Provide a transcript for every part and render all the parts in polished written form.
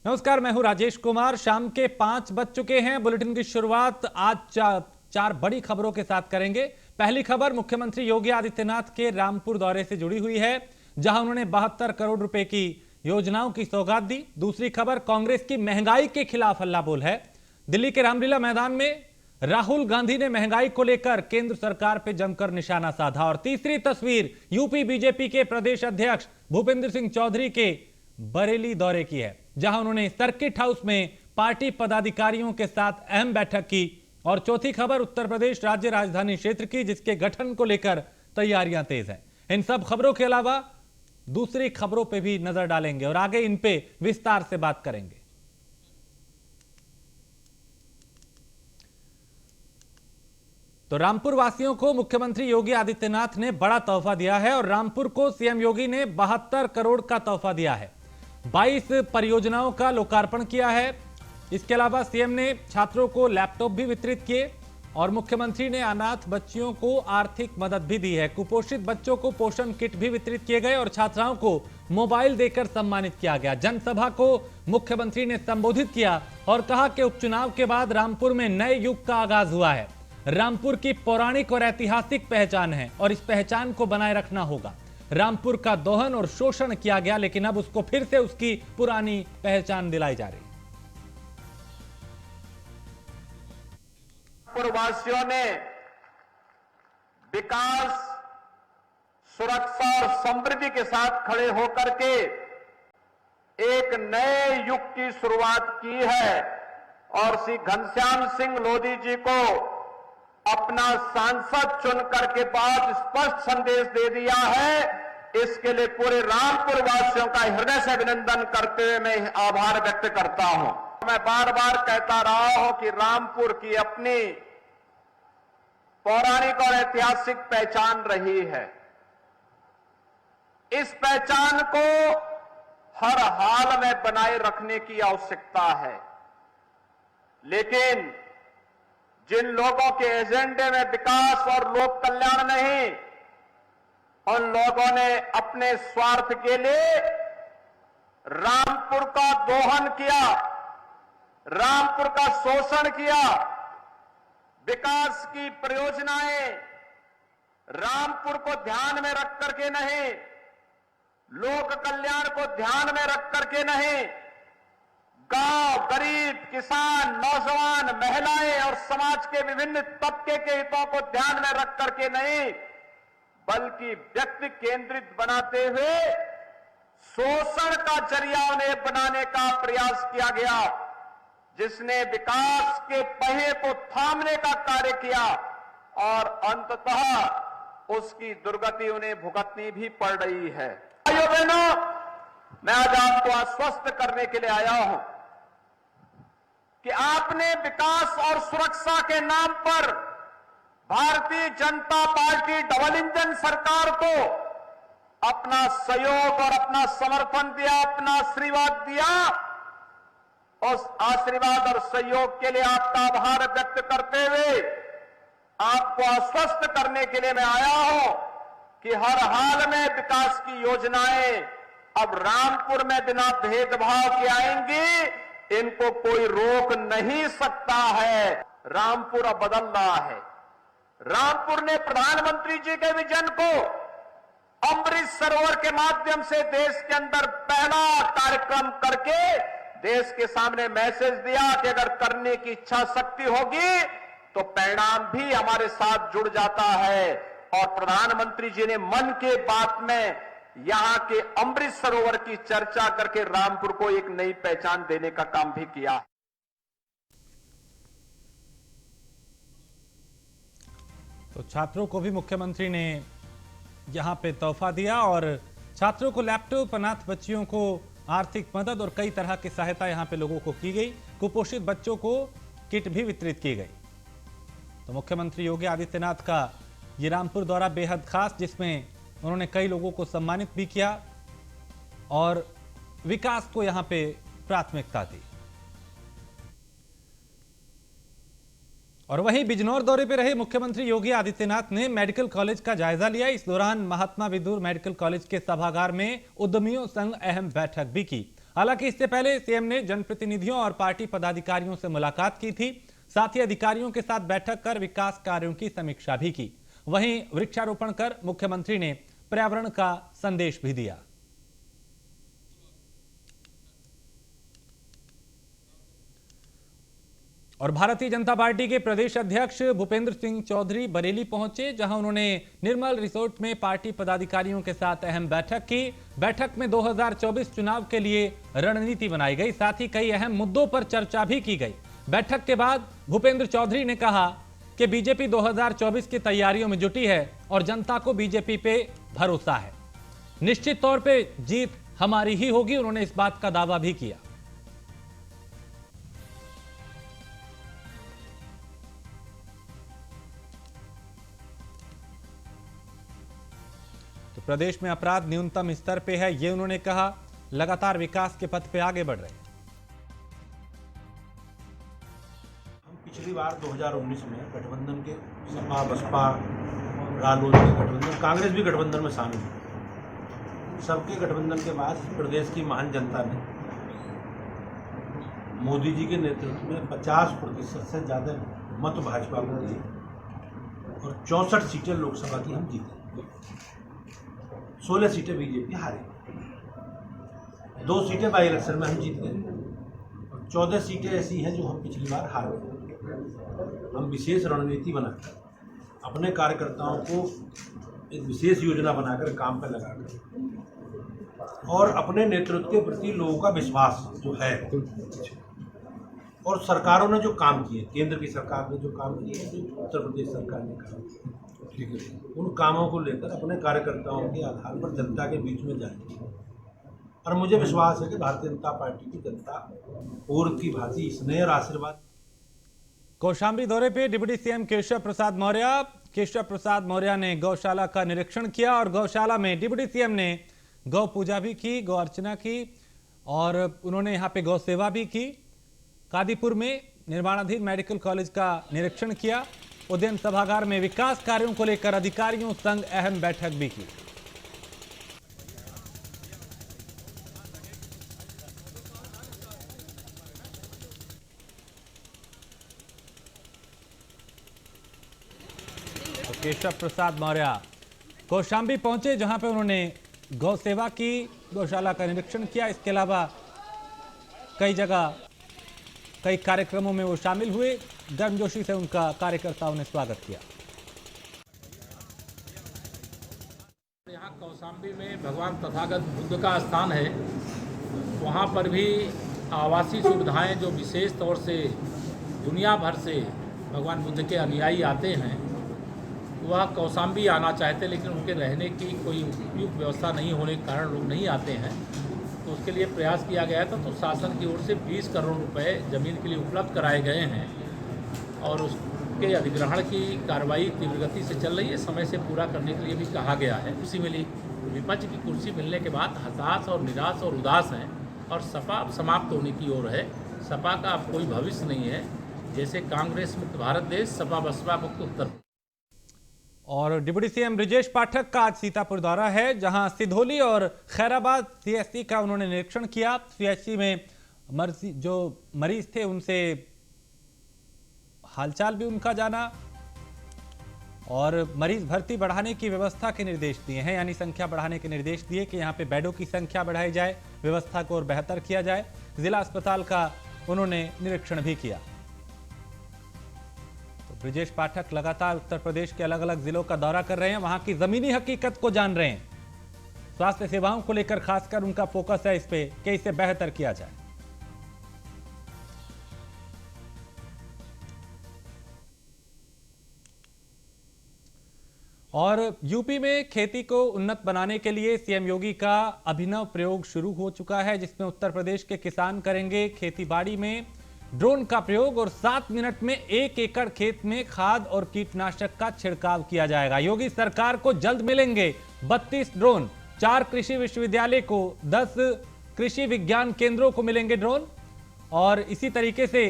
नमस्कार, मैं हूं राजेश कुमार। शाम के 5 बज चुके हैं। बुलेटिन की शुरुआत आज चार बड़ी खबरों के साथ करेंगे। पहली खबर मुख्यमंत्री योगी आदित्यनाथ के रामपुर दौरे से जुड़ी हुई है, जहां उन्होंने 72 करोड़ रुपए की योजनाओं की सौगात दी। दूसरी खबर कांग्रेस की महंगाई के खिलाफ हल्ला बोल है। दिल्ली के रामलीला मैदान में राहुल गांधी ने महंगाई को लेकर केंद्र सरकार पर जमकर निशाना साधा। और तीसरी तस्वीर यूपी बीजेपी के प्रदेश अध्यक्ष भूपेंद्र सिंह चौधरी के बरेली दौरे की है, जहां उन्होंने सर्किट हाउस में पार्टी पदाधिकारियों के साथ अहम बैठक की। और चौथी खबर उत्तर प्रदेश राज्य राजधानी क्षेत्र की, जिसके गठन को लेकर तैयारियां तेज हैं। इन सब खबरों के अलावा दूसरी खबरों पे भी नजर डालेंगे और आगे इन पे विस्तार से बात करेंगे। तो रामपुर वासियों को मुख्यमंत्री योगी आदित्यनाथ ने बड़ा तोहफा दिया है और रामपुर को सीएम योगी ने 72 करोड़ का तोहफा दिया है। 22 परियोजनाओं का लोकार्पण किया है। इसके अलावा सीएम ने छात्रों को लैपटॉप भी वितरित किए और मुख्यमंत्री ने अनाथ बच्चियों को आर्थिक मदद भी दी है। कुपोषित बच्चों को पोषण किट भी वितरित किए गए और छात्राओं को मोबाइल देकर सम्मानित किया गया। जनसभा को मुख्यमंत्री ने संबोधित किया और कहा कि उपचुनाव के बाद रामपुर में नए युग का आगाज हुआ है। रामपुर की पौराणिक और ऐतिहासिक पहचान है और इस पहचान को बनाए रखना होगा। रामपुर का दोहन और शोषण किया गया, लेकिन अब उसको फिर से उसकी पुरानी पहचान दिलाई जा रही है। वासियों ने विकास, सुरक्षा और समृद्धि के साथ खड़े होकर के एक नए युग की शुरुआत की है और श्री घनश्याम सिंह लोधी जी को अपना सांसद चुन करके बहुत स्पष्ट संदेश दे दिया है। इसके लिए पूरे रामपुर वासियों का हृदय से अभिनंदन करते हुए मैं आभार व्यक्त करता हूं। मैं बार बार कहता रहा हूं कि रामपुर की अपनी पौराणिक और ऐतिहासिक पहचान रही है। इस पहचान को हर हाल में बनाए रखने की आवश्यकता है, लेकिन जिन लोगों के एजेंडे में विकास और लोक कल्याण नहीं, उन लोगों ने अपने स्वार्थ के लिए रामपुर का दोहन किया, रामपुर का शोषण किया। विकास की परियोजनाएं रामपुर को ध्यान में रख करके नहीं, लोक कल्याण को ध्यान में रख करके नहीं, गांव, गरीब, किसान, नौजवान, महिलाएं और समाज के विभिन्न तबके के हितों को ध्यान में रख करके नहीं, बल्कि व्यक्ति केंद्रित बनाते हुए शोषण का जरिया उन्हें बनाने का प्रयास किया गया, जिसने विकास के पहिए को थामने का कार्य किया और अंततः उसकी दुर्गति उन्हें भुगतनी भी पड़ रही है। भाइयों बहनों, मैं आज आपको आश्वस्त करने के लिए आया हूं कि आपने विकास और सुरक्षा के नाम पर Bharatiya Janata party double engine सरकार को अपना सहयोग और अपना समर्थन दिया, अपना आशीर्वाद दिया। उस आशीर्वाद और सहयोग के लिए आपका आभार व्यक्त करते हुए आपको आश्वस्त करने के लिए मैं आया हूं कि हर हाल में विकास की योजनाएं अब रामपुर में बिना भेदभाव के आएंगी। इनको कोई रोक नहीं सकता है। रामपुर अब बदल रहा है। रामपुर ने प्रधानमंत्री जी के विजन को अमृत सरोवर के माध्यम से देश के अंदर पहला कार्यक्रम करके देश के सामने मैसेज दिया कि अगर करने की इच्छा शक्ति होगी तो परिणाम भी हमारे साथ जुड़ जाता है। और प्रधानमंत्री जी ने मन की बात में यहां के अमृत सरोवर की चर्चा करके रामपुर को एक नई पहचान देने का काम भी किया है। तो छात्रों को भी मुख्यमंत्री ने यहां पे तोहफा दिया और छात्रों को लैपटॉप, अनाथ बच्चियों को आर्थिक मदद और कई तरह की सहायता यहां पे लोगों को की गई। कुपोषित बच्चों को किट भी वितरित की गई। तो मुख्यमंत्री योगी आदित्यनाथ का ये रामपुर दौरा बेहद खास, जिसमें उन्होंने कई लोगों को सम्मानित भी किया और विकास को यहां पे प्राथमिकता दी। और वहीं बिजनौर दौरे पर रहे मुख्यमंत्री योगी आदित्यनाथ ने मेडिकल कॉलेज का जायजा लिया। इस दौरान महात्मा विदुर मेडिकल कॉलेज के सभागार में उद्यमियों संग अहम बैठक भी की। हालांकि इससे पहले सीएम ने जनप्रतिनिधियों और पार्टी पदाधिकारियों से मुलाकात की थी। साथ ही अधिकारियों के साथ बैठक कर विकास कार्यों की समीक्षा भी की। वहीं वृक्षारोपण कर मुख्यमंत्री ने पर्यावरण का संदेश भी दिया। और भारतीय जनता पार्टी के प्रदेश अध्यक्ष भूपेंद्र सिंह चौधरी बरेली पहुंचे, जहां उन्होंने निर्मल रिसोर्ट में पार्टी पदाधिकारियों के साथ अहम बैठक की। बैठक में 2024 चुनाव के लिए रणनीति बनाई गई, साथ ही कई अहम मुद्दों पर चर्चा भी की गई। बैठक के बाद भूपेंद्र चौधरी ने कहा कि बीजेपी 2024 की तैयारियों में जुटी है और जनता को बीजेपी पे भरोसा है। निश्चित तौर पे जीत हमारी ही होगी, उन्होंने इस बात का दावा भी किया। तो प्रदेश में अपराध न्यूनतम स्तर पे है, ये उन्होंने कहा। लगातार विकास के पथ पे आगे बढ़ रहे हैं। हम पिछली बार 2019 में गठबंधन के सपा बसपा रालोद के गठबंधन, कांग्रेस भी गठबंधन में शामिल हुई। सबके गठबंधन के बाद प्रदेश की महान जनता ने मोदी जी के नेतृत्व में 50% से ज़्यादा मत भाजपा को दिए और 64 सीटें लोकसभा की हम जीते। 16 सीटें बीजेपी हारी, 2 सीटें बाई इलेक्शन में हम जीत गए और 14 सीटें ऐसी हैं जो हम पिछली बार हार गए। हम विशेष रणनीति बनाकर अपने कार्यकर्ताओं को एक विशेष योजना बनाकर काम पर लगाकर और अपने नेतृत्व के प्रति लोगों का विश्वास जो है और सरकारों ने जो काम किए, केंद्र की सरकार ने जो काम किए, जो उत्तर प्रदेश सरकार ने काम किया, उन कामों को लेकर अपने कार्यकर्ताओं के आधार पर जनता के बीच में जाएंगे। और मुझे विश्वास है कि भारतीय जनता पार्टी की जनता पूर्व की भांति स्नेह और आशीर्वाद। कौशाम्बी दौरे पे डिप्टी सीएम केशव प्रसाद मौर्य ने गौशाला का निरीक्षण किया और गौशाला में डिप्टी सीएम ने गौ पूजा भी की, गौ अर्चना की और उन्होंने यहाँ पे गौ सेवा भी की। कादीपुर में निर्माणाधीन मेडिकल कॉलेज का निरीक्षण किया। उद्यान सभागार में विकास कार्यों को लेकर अधिकारियों संग अहम बैठक भी की। तो केशव प्रसाद मौर्य कौशाम्बी पहुंचे, जहां पे उन्होंने गौ सेवा की, गौशाला का निरीक्षण किया। इसके अलावा कई जगह कई कार्यक्रमों में वो शामिल हुए। गर्मजोशी से उनका कार्यकर्ताओं ने स्वागत किया। यहाँ कौशाम्बी में भगवान तथागत बुद्ध का स्थान है, वहाँ पर भी आवासीय सुविधाएं जो विशेष तौर से दुनिया भर से भगवान बुद्ध के अनुयायी आते हैं, वह कौशाम्बी आना चाहते, लेकिन उनके रहने की कोई उपयुक्त व्यवस्था नहीं होने के कारण लोग नहीं आते हैं। तो उसके लिए प्रयास किया गया था, तो शासन की ओर से 20 करोड़ रुपए ज़मीन के लिए उपलब्ध कराए गए हैं और उसके अधिग्रहण की कार्रवाई तीव्र गति से चल रही है। समय से पूरा करने के लिए भी कहा गया है। कुर्सी मिली, विपक्ष की कुर्सी मिलने के बाद हताश और निराश और उदास हैं और सपा समाप्त होने की ओर है। सपा का अब कोई भविष्य नहीं है। जैसे कांग्रेस मुक्त भारत देश, सपा बसपा मुक्त उत्तर। और डिप्टी सीएम ब्रिजेश पाठक का आज सीतापुर दौरा है, जहां सिधोली और खैराबाद सीएचसी का उन्होंने निरीक्षण किया। सीएचसी में जो मरीज थे उनसे हालचाल भी उनका जाना और मरीज भर्ती बढ़ाने की व्यवस्था के निर्देश दिए हैं, यानी संख्या बढ़ाने के निर्देश दिए कि यहां पे बेडों की संख्या बढ़ाई जाए, व्यवस्था को और बेहतर किया जाए। जिला अस्पताल का उन्होंने निरीक्षण भी किया। ब्रिजेश पाठक लगातार उत्तर प्रदेश के अलग अलग जिलों का दौरा कर रहे हैं, वहां की जमीनी हकीकत को जान रहे हैं। स्वास्थ्य सेवाओं को लेकर खासकर उनका फोकस है इस पे कि इसे बेहतर किया जाए। और यूपी में खेती को उन्नत बनाने के लिए सीएम योगी का अभिनव प्रयोग शुरू हो चुका है, जिसमें उत्तर प्रदेश के किसान करेंगे खेतीबाड़ी में ड्रोन का प्रयोग और 7 मिनट में 1 एकड़ खेत में खाद और कीटनाशक का छिड़काव किया जाएगा। योगी सरकार को जल्द मिलेंगे 32 ड्रोन, 4 कृषि विश्वविद्यालय को 10 कृषि विज्ञान केंद्रों को मिलेंगे ड्रोन। और इसी तरीके से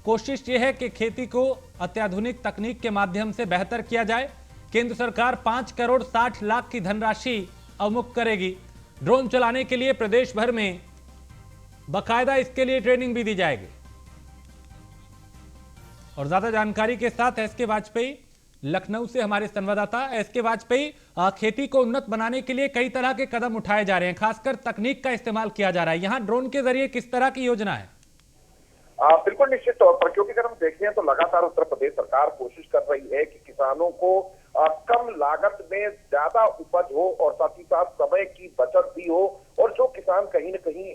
कोशिश यह है कि खेती को अत्याधुनिक तकनीक के माध्यम से बेहतर किया जाए। केंद्र सरकार 5 करोड़ 60 लाख की धनराशि अवमुक्त करेगी। ड्रोन चलाने के लिए प्रदेश भर में बाकायदा इसके लिए ट्रेनिंग भी दी जाएगी। और ज्यादा जानकारी के साथ एसके वाजपेयी लखनऊ से हमारे संवाददाता। एसके वाजपेयी, खेती को उन्नत बनाने के लिए कई तरह के कदम उठाए जा रहे हैं, खासकर तकनीक का इस्तेमाल किया जा रहा है। यहाँ ड्रोन के जरिए किस तरह की योजना है? बिल्कुल निश्चित तौर पर, क्योंकि अगर हम देखें तो लगातार उत्तर प्रदेश सरकार कोशिश कर रही है कि किसानों को कम लागत में ज्यादा उपज हो और साथ ही साथ समय की बचत भी हो, और जो किसान कहीं न कहीं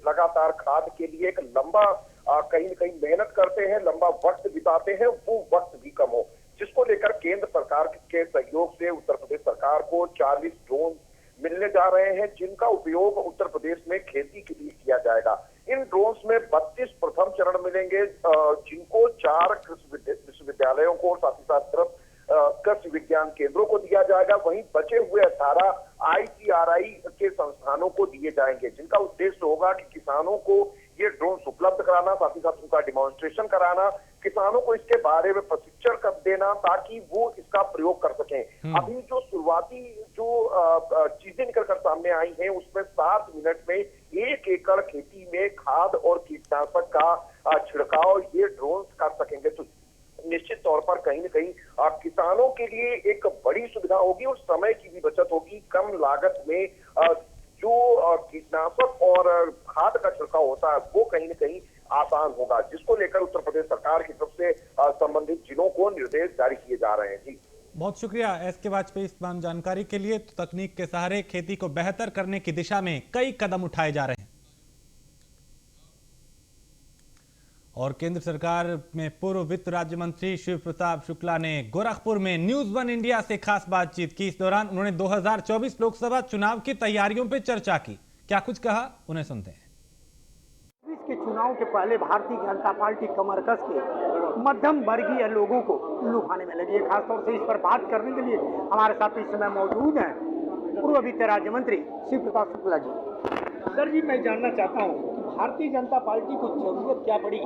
लगातार खाद के लिए एक लंबा कहीं न कहीं मेहनत करते हैं, लंबा वक्त बिताते हैं, वो वक्त भी कम हो, जिसको लेकर केंद्र सरकार के सहयोग से उत्तर प्रदेश सरकार को 40 ड्रोन मिलने जा रहे हैं, जिनका उपयोग उत्तर प्रदेश में खेती के लिए किया जाएगा। इन ड्रोन्स में 32 प्रथम चरण मिलेंगे, जिनको 4 कृषि विश्वविद्यालयों को और साथ ही साथ कृषि विज्ञान केंद्रों को दिया जाएगा। वहीं बचे हुए 18 ICRI के संस्थानों को दिए जाएंगे, जिनका उद्देश्य होगा कि किसानों को ये ड्रोन्स उपलब्ध कराना, साथ ही साथ उनका डिमॉन्स्ट्रेशन कराना, किसानों को इसके बारे में प्रशिक्षण कर देना ताकि वो इसका प्रयोग कर सकें। अभी जो शुरुआती जो चीजें निकल कर सामने आई हैं, उसमें 7 मिनट में 1 एकड़ खेती में खाद और कीटनाशक का छिड़काव ये ड्रोन्स कर सकेंगे। तो निश्चित तौर पर कहीं न कहीं किसानों के लिए एक बड़ी सुविधा होगी और समय की भी बचत होगी। कम लागत में जो कीटनाशक और खाद का छिड़काव होता है वो कहीं न कहीं आसान होगा, जिसको लेकर उत्तर प्रदेश सरकार की तरफ से संबंधित जिलों को निर्देश जारी किए जा रहे हैं। जी, बहुत शुक्रिया एसके वाजपेयी इस तमाम जानकारी के लिए। तो तकनीक के सहारे खेती को बेहतर करने की दिशा में कई कदम उठाए जा रहे हैं। और केंद्र सरकार में पूर्व वित्त राज्य मंत्री शिव प्रताप शुक्ला ने गोरखपुर में न्यूज वन इंडिया से खास बातचीत की। इस दौरान उन्होंने 2024 लोकसभा चुनाव की तैयारियों पर चर्चा की। क्या कुछ कहा, उन्हें सुनते हैं। के चुनाव के पहले भारतीय जनता पार्टी कमर कस के मध्यम वर्गीय लोगों को लुभाने में लगी है। खासतौर से इस पर बात करने के लिए हमारे साथ इस समय मौजूद हैं पूर्व वित्त राज्य मंत्री शिव प्रताप शुक्ला जी। सर जी, मैं जानना चाहता हूँ भारतीय जनता पार्टी को जरूरत क्या पड़ी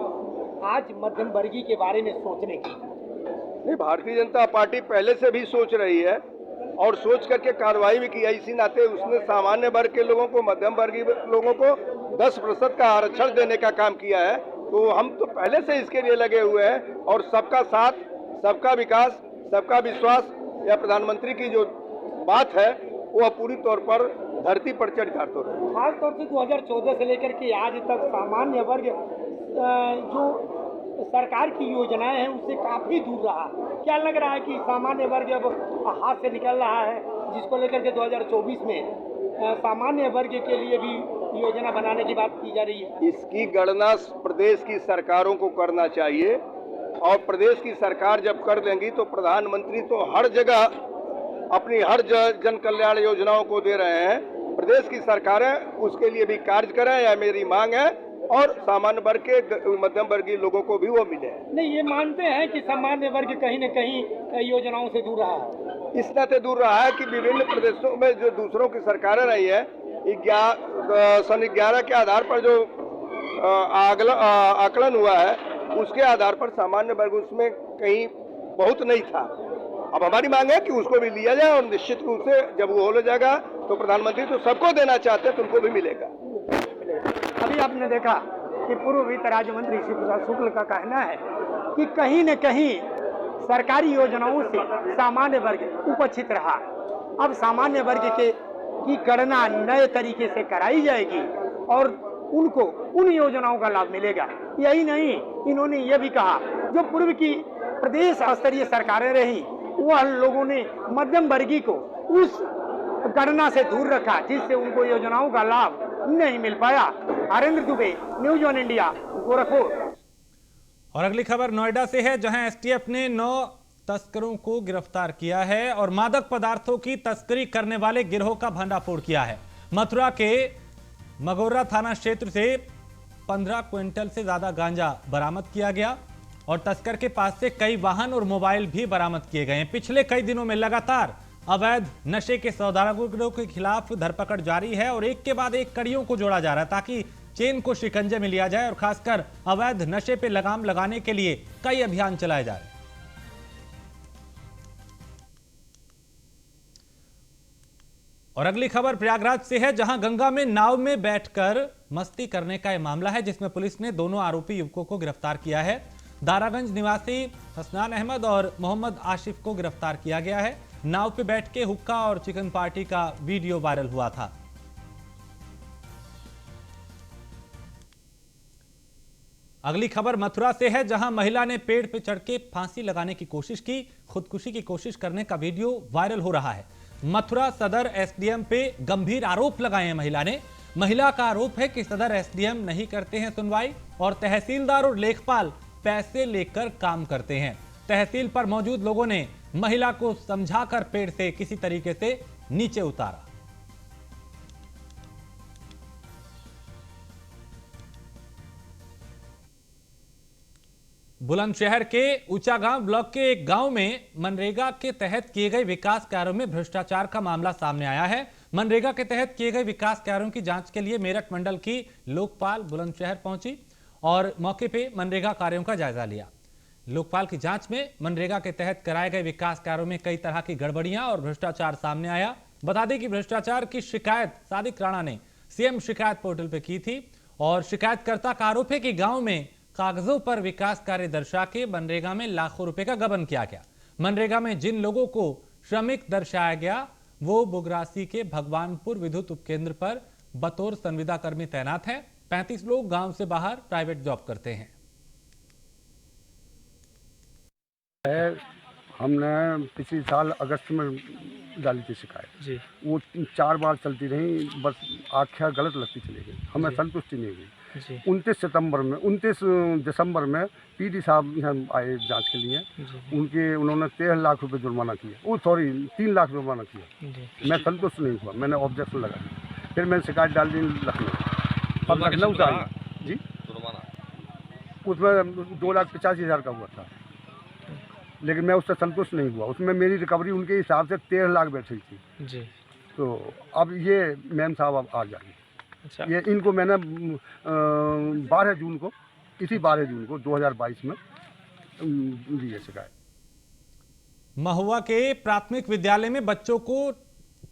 आज मध्यम वर्गीय के बारे में सोचने की? नहीं, भारतीय जनता पार्टी पहले से भी सोच रही है और सोच करके कार्रवाई भी की है। इसी नाते उसने सामान्य वर्ग के लोगों को, मध्यम वर्गीय लोगों को 10% का आरक्षण देने का काम किया है। तो हम तो पहले से इसके लिए लगे हुए हैं और सबका साथ, सबका विकास, सबका विश्वास, यह प्रधानमंत्री की जो बात है वो पूरी तौर पर धरती पर चरितार्थ हो रही है। खासतौर से 2014 से लेकर के आज तक सामान्य वर्ग जो सरकार की योजनाएं हैं उससे काफी दूर रहा। क्या लग रहा है कि सामान्य वर्ग अब हाथ से निकल रहा है, जिसको लेकर के 2024 में सामान्य वर्ग के लिए भी योजना बनाने की बात की जा रही है? इसकी गणना प्रदेश की सरकारों को करना चाहिए और प्रदेश की सरकार जब कर देंगी तो प्रधानमंत्री तो हर जगह अपनी हर जन कल्याण योजनाओं को दे रहे हैं। प्रदेश की सरकारें उसके लिए भी कार्य करें, यह मेरी मांग है, और सामान्य वर्ग के मध्यम वर्गीय लोगों को भी वो मिले। नहीं, ये मानते हैं कि सामान्य वर्ग कहीं न कहीं योजनाओं से दूर रहा है? इस नाते दूर रहा है कि विभिन्न प्रदेशों में जो दूसरों की सरकारें रही है, सन 11 के आधार पर जो आकलन हुआ है उसके आधार पर सामान्य वर्ग उसमें कहीं बहुत नहीं था। अब हमारी मांग है कि उसको भी लिया जाए और निश्चित रूप से जब वो हो जाएगा तो प्रधानमंत्री तो सबको देना चाहते हैं तो उनको भी मिलेगा। अभी आपने देखा कि पूर्व वित्त राज्य मंत्री शिव प्रताप शुक्ल का कहना है कि कहीं न कहीं सरकारी योजनाओं से सामान्य वर्ग उपचित रहा। अब सामान्य वर्ग की गणना नए तरीके से कराई जाएगी और उनको उन योजनाओं का लाभ मिलेगा। यही नहीं, इन्होंने यह भी कहा जो पूर्व की प्रदेश स्तरीय सरकारें रही वह लोगों ने मध्यम वर्गीय को उस गणना से दूर रखा जिससे उनको योजनाओं का लाभ नहीं मिल पाया। Harendra Dubey, news one India, Gorakhpur. और अगली खबर नोएडा से है, जहां एसटीएफ ने 9 तस्करों को गिरफ्तार किया है और मादक पदार्थों की तस्करी करने वाले गिरोह का भंडाफोड़ किया है। मथुरा के मगोरा थाना क्षेत्र से 15 क्विंटल से ज्यादा गांजा बरामद किया गया और तस्कर के पास से कई वाहन और मोबाइल भी बरामद किए गए हैं। पिछले कई दिनों में लगातार अवैध नशे के सौदागरों के खिलाफ धरपकड़ जारी है और एक के बाद एक कड़ियों को जोड़ा जा रहा है ताकि चेन को शिकंजे में लिया जाए और खासकर अवैध नशे पे लगाम लगाने के लिए कई अभियान चलाए जा रहे हैं। और अगली खबर प्रयागराज से है, जहां गंगा में नाव में बैठकर मस्ती करने का यह मामला है, जिसमें पुलिस ने दोनों आरोपी युवकों को गिरफ्तार किया है। दारागंज निवासी हसनान अहमद और मोहम्मद आशिफ को गिरफ्तार किया गया है। नाव पे बैठ के हुक्का और चिकन पार्टी का वीडियो वायरल हुआ था। अगली खबर मथुरा से है, जहां महिला ने पेड़ पे चढ़ के फांसी लगाने की कोशिश की। खुदकुशी की कोशिश करने का वीडियो वायरल हो रहा है। मथुरा सदर एसडीएम पे गंभीर आरोप लगाए हैं महिला ने। महिला का आरोप है कि सदर एसडीएम नहीं करते हैं सुनवाई और तहसीलदार और लेखपाल पैसे लेकर काम करते हैं। तहसील पर मौजूद लोगों ने महिला को समझाकर पेड़ से किसी तरीके से नीचे उतारा। बुलंदशहर के ऊंचागांव ब्लॉक के एक गांव में मनरेगा के तहत किए गए विकास कार्यों में भ्रष्टाचार का मामला सामने आया है। मनरेगा के तहत किए गए विकास कार्यों की जांच के लिए मेरठ मंडल की लोकपाल बुलंदशहर पहुंची और मौके पे मनरेगा कार्यों का जायजा लिया। लोकपाल की जांच में मनरेगा के तहत कराए गए विकास कार्यों में कई तरह की गड़बड़ियां और भ्रष्टाचार सामने आया। बता दें कि भ्रष्टाचार की शिकायत सादिक राणा ने सीएम शिकायत पोर्टल पे की थी और शिकायतकर्ता का आरोप है कि गांव में कागजों पर विकास कार्य दर्शा के मनरेगा में लाखों रुपए का गबन किया गया। मनरेगा में जिन लोगों को श्रमिक दर्शाया गया वो बुगरासी के भगवानपुर विद्युत उपकेंद्र पर बतौर संविदा कर्मी तैनात हैं। 35 लोग गांव से बाहर प्राइवेट जॉब करते हैं। हमने पिछले साल अगस्त में डाली थी शिकायत जी। वो 4 बार चलती रही, बस आख्या गलत लगती चली गई, हमें संतुष्टि नहीं हुई। 29 दिसंबर में पीडी साहब यहाँ आए जांच के लिए। उन्होंने 13 लाख रुपए जुर्माना किया, 3 लाख जुर्माना किया। मैं संतुष्ट नहीं हुआ, मैंने ऑब्जेक्शन लगा दिया। फिर मैंने शिकायत डाल दी लखनऊ। अब लखनऊ का जी उसमें 2,85,000 का हुआ था, लेकिन मैं उससे संतुष्ट नहीं हुआ। उसमें मेरी रिकवरी उनके हिसाब से 13 लाख बैठी थी जी। तो अब ये मैम साहब अब आ जाएंगे। अच्छा। ये इनको मैंने 12 जून को 2022 में दी है शिकायत। महुआ के प्राथमिक विद्यालय में बच्चों को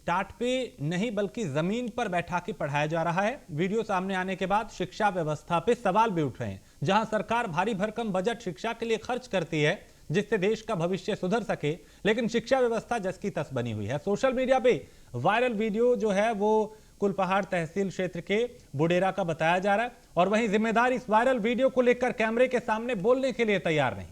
टाट पे नहीं बल्कि जमीन पर बैठा के पढ़ाया जा रहा है। वीडियो सामने आने के बाद शिक्षा व्यवस्था पे सवाल भी उठ रहे हैं। जहां सरकार भारी भरकम बजट शिक्षा के लिए खर्च करती है जिससे देश का भविष्य सुधर सके, लेकिन शिक्षा व्यवस्था जस की तस बनी हुई है। सोशल मीडिया पे वायरल वीडियो जो है वो कुलपहाड़ तहसील क्षेत्र के बुडेरा का बताया जा रहा है और वहीं जिम्मेदार इस वायरल वीडियो को लेकर कैमरे के सामने बोलने के लिए तैयार नहीं।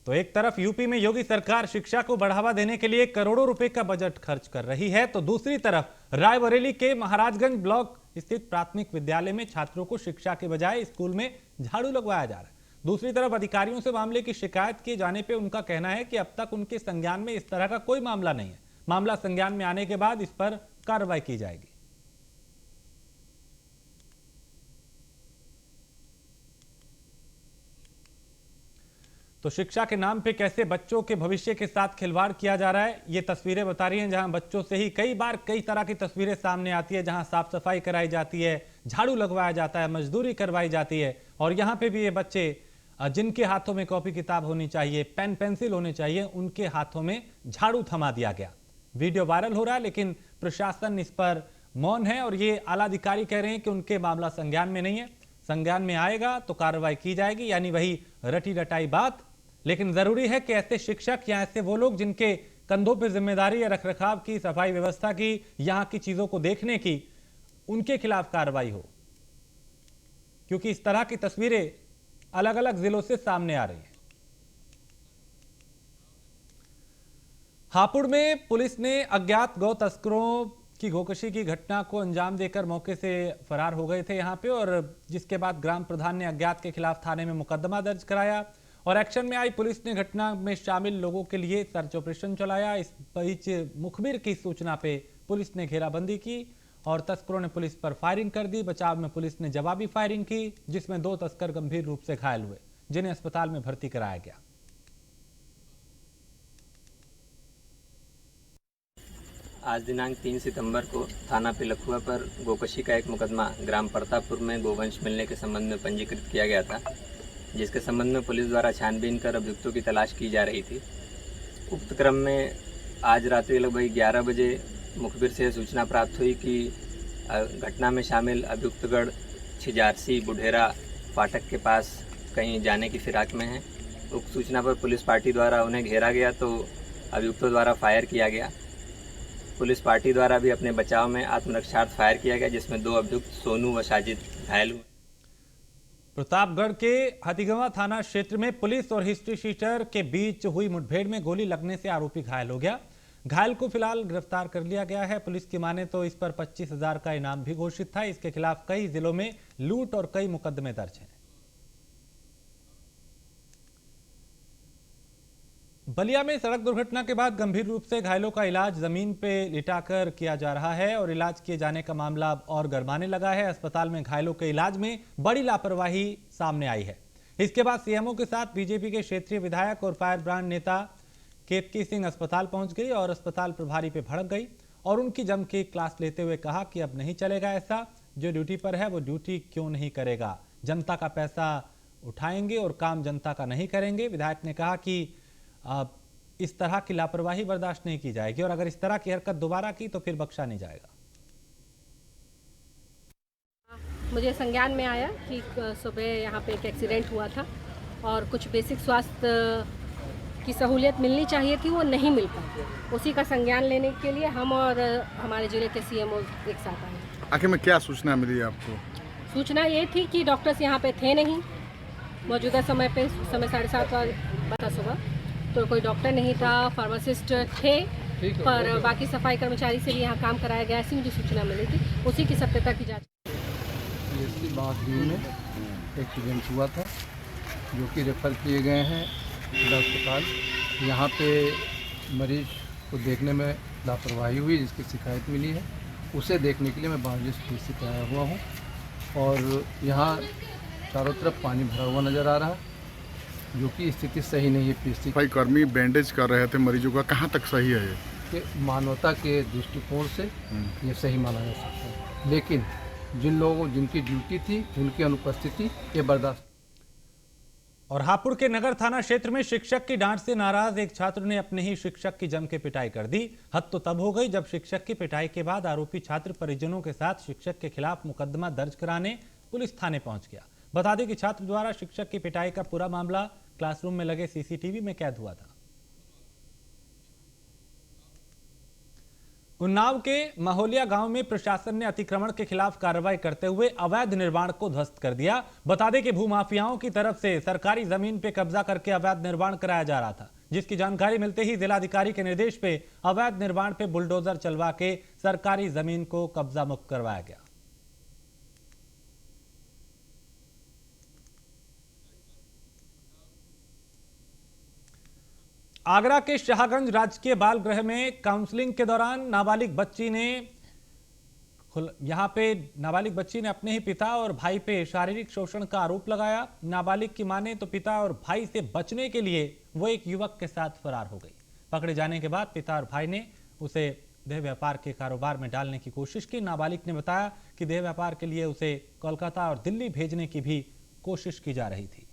तो एक तरफ यूपी में योगी सरकार शिक्षा को बढ़ावा देने के लिए करोड़ों रुपए का बजट खर्च कर रही है, तो दूसरी तरफ रायबरेली के महाराजगंज ब्लॉक स्थित प्राथमिक विद्यालय में छात्रों को शिक्षा के बजाय स्कूल में झाड़ू लगवाया जा रहा है। दूसरी तरफ अधिकारियों से मामले की शिकायत किए जाने पे उनका कहना है कि अब तक उनके संज्ञान में इस तरह का कोई मामला नहीं है। मामला संज्ञान में आने के बाद इस पर कार्रवाई की जाएगी। तो शिक्षा के नाम पे कैसे बच्चों के भविष्य के साथ खिलवाड़ किया जा रहा है, ये तस्वीरें बता रही हैं, जहां बच्चों से ही कई बार कई तरह की तस्वीरें सामने आती है, जहां साफ सफाई कराई जाती है, झाड़ू लगवाया जाता है, मजदूरी करवाई जाती है और यहां पे भी ये बच्चे जिनके हाथों में कॉपी किताब होनी चाहिए, पेन पेंसिल होने चाहिए, उनके हाथों में झाड़ू थमा दिया गया। वीडियो वायरल हो रहा है लेकिन प्रशासन इस पर मौन है और ये आला अधिकारी कह रहे हैं कि उनके मामला संज्ञान में नहीं है, संज्ञान में आएगा तो कार्रवाई की जाएगी, यानी वही रटी रटाई बात। लेकिन जरूरी है कि ऐसे शिक्षक या ऐसे वो लोग जिनके कंधों पर जिम्मेदारी है रखरखाव की, सफाई व्यवस्था की, यहां की चीजों को देखने की, उनके खिलाफ कार्रवाई हो, क्योंकि इस तरह की तस्वीरें अलग अलग जिलों से सामने आ रही हैं। हापुड़ में पुलिस ने अज्ञात गौ तस्करों की गोकशी की घटना को अंजाम देकर मौके से फरार हो गए थे यहां पे, और जिसके बाद ग्राम प्रधान ने अज्ञात के खिलाफ थाने में मुकदमा दर्ज कराया और एक्शन में आई पुलिस ने घटना में शामिल लोगों के लिए सर्च ऑपरेशन चलाया। इस बीच मुखबिर की सूचना पे पुलिस ने घेराबंदी की और तस्करों ने पुलिस पर फायरिंग कर दी। बचाव में पुलिस ने जवाबी फायरिंग की जिसमें 2 तस्कर गंभीर रूप से घायल हुए, जिन्हें अस्पताल में भर्ती कराया गया। आज दिनांक 3 सितंबर को थाना पिलखुआ पर गोकशी का एक मुकदमा ग्राम प्रतापपुर में गोवंश मिलने के संबंध में पंजीकृत किया गया था। जिसके संबंध में पुलिस द्वारा छानबीन कर अभियुक्तों की तलाश की जा रही थी। उक्त क्रम में आज रात्रि लगभग 11 बजे मुखबिर से सूचना प्राप्त हुई कि घटना में शामिल अभियुक्तगण छिजारसी बुढ़ेरा फाटक के पास कहीं जाने की फिराक में हैं। उक्त सूचना पर पुलिस पार्टी द्वारा उन्हें घेरा गया तो अभियुक्तों द्वारा फायर किया गया। पुलिस पार्टी द्वारा भी अपने बचाव में आत्मरक्षार्थ फायर किया गया, जिसमें 2 अभियुक्त सोनू व साजिद घायल हुए। प्रतापगढ़ के हथीगंवा थाना क्षेत्र में पुलिस और हिस्ट्री शीटर के बीच हुई मुठभेड़ में गोली लगने से आरोपी घायल हो गया। घायल को फिलहाल गिरफ्तार कर लिया गया है। पुलिस की माने तो इस पर 25,000 का इनाम भी घोषित था। इसके खिलाफ कई जिलों में लूट और कई मुकदमे दर्ज हैं। बलिया में सड़क दुर्घटना के बाद गंभीर रूप से घायलों का इलाज जमीन पे लिटाकर किया जा रहा है और इलाज किए जाने का मामला अब और गरमाने लगा है। अस्पताल में घायलों के इलाज में बड़ी लापरवाही सामने आई है। इसके बाद सीएमओ के साथ बीजेपी के क्षेत्रीय विधायक और फायर ब्रांड नेता केतकी सिंह अस्पताल पहुंच गई और अस्पताल प्रभारी पे भड़क गई और उनकी जम के क्लास लेते हुए कहा कि अब नहीं चलेगा ऐसा, जो ड्यूटी पर है वो ड्यूटी क्यों नहीं करेगा, जनता का पैसा उठाएंगे और काम जनता का नहीं करेंगे। विधायक ने कहा कि इस तरह की लापरवाही बर्दाश्त नहीं की जाएगी और अगर इस तरह की हरकत दोबारा की तो फिर बख्शा नहीं जाएगा। मुझे संज्ञान में आया कि सुबह यहाँ पे एक एक्सीडेंट हुआ था और कुछ बेसिक स्वास्थ्य की सहूलियत मिलनी चाहिए थी, वो नहीं मिल पाई। उसी का संज्ञान लेने के लिए हम और हमारे जिले के सीएमओ एक साथ आए। आखिर में क्या सूचना मिली आपको? सूचना ये थी कि डॉक्टर्स यहाँ पे थे नहीं मौजूदा समय पे, समय 7:30 बजे सुबह, तो कोई डॉक्टर नहीं था। फार्मासिस्ट थे पर बाकी सफाई कर्मचारी से भी यहाँ काम कराया गया, ऐसी मुझे सूचना मिली थी। उसी की सत्यता की जाँच। बांसडीह में एक्सीडेंट हुआ था जो कि रेफर किए गए हैं जिला अस्पताल। यहाँ पे मरीज को देखने में लापरवाही हुई जिसकी शिकायत मिली है, उसे देखने के लिए मैं बांसडीह स्टेशन से आया हुआ हूँ और यहाँ चारों तरफ पानी भरा हुआ नज़र आ रहा है जो कि स्थिति सही नहीं है। पीएचसी भाई कर्मी बैंडेज कर रहे थे मरीजों का, कहाँ तक सही है ये? कि मानवता के दृष्टिकोण से ये सही माना जा सकता है, लेकिन जिन लोगों जिनकी ड्यूटी थी उनकी अनुपस्थिति ये बर्दाश्त। और हापुड़ के नगर थाना क्षेत्र में शिक्षक की डांट से नाराज एक छात्र ने अपने ही शिक्षक की जम के पिटाई कर दी। हद तो तब हो गई जब शिक्षक की पिटाई के बाद आरोपी छात्र परिजनों के साथ शिक्षक के खिलाफ मुकदमा दर्ज कराने पुलिस थाने पहुंच गया। बता दें कि छात्र द्वारा शिक्षक की पिटाई का पूरा मामला क्लासरूम में लगे सीसीटीवी में कैद हुआ था। उन्नाव के महोलिया गांव में प्रशासन ने अतिक्रमण के खिलाफ कार्रवाई करते हुए अवैध निर्माण को ध्वस्त कर दिया। बता दें कि भूमाफियाओं की तरफ से सरकारी जमीन पे कब्जा करके अवैध निर्माण कराया जा रहा था, जिसकी जानकारी मिलते ही जिलाधिकारी के निर्देश पे अवैध निर्माण पे बुलडोजर चलवा के सरकारी जमीन को कब्जा मुक्त करवाया गया। आगरा के शाहगंज राजकीय बाल गृह में काउंसलिंग के दौरान नाबालिग बच्ची ने अपने ही पिता और भाई पे शारीरिक शोषण का आरोप लगाया। नाबालिग की माने तो पिता और भाई से बचने के लिए वो एक युवक के साथ फरार हो गई। पकड़े जाने के बाद पिता और भाई ने उसे देह व्यापार के कारोबार में डालने की कोशिश की। नाबालिग ने बताया कि देह व्यापार के लिए उसे कोलकाता और दिल्ली भेजने की भी कोशिश की जा रही थी।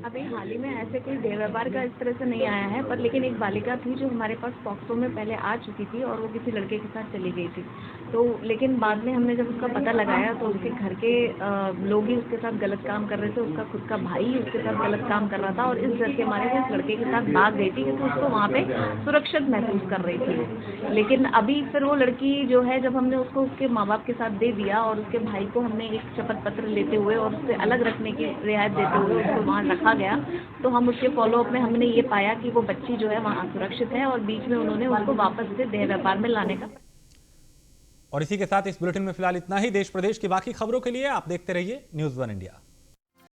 अभी हाल ही में ऐसे कोई देह व्यापार का इस तरह से नहीं आया है, पर लेकिन एक बालिका थी जो हमारे पास पॉक्सो में पहले आ चुकी थी और वो किसी लड़के के साथ चली गई थी। तो लेकिन बाद में हमने जब उसका पता लगाया तो उसके घर के लोग ही उसके साथ गलत काम कर रहे थे। उसका खुद का भाई ही उसके साथ गलत काम कर रहा था और इस डर के मारे वो इस लड़के के साथ भाग गई थी क्योंकि उसको वहाँ पे सुरक्षित महसूस कर रही थी। लेकिन अभी फिर वो लड़की जो है, जब हमने उसको उसके माँ बाप के साथ दे दिया और उसके भाई को हमने एक शपथ पत्र लेते हुए और उससे अलग रखने की रियायत देते हुए उसको वहाँ रखा गया, तो हम उसके फॉलोअप में हमने ये पाया कि वो बच्ची जो है वहाँ सुरक्षित है और बीच में उन्होंने उसको वापस से देह व्यापार में लाने का। और इसी के साथ इस बुलेटिन में फिलहाल इतना ही। देश प्रदेश की बाकी खबरों के लिए आप देखते रहिए न्यूज़ 1 इंडिया।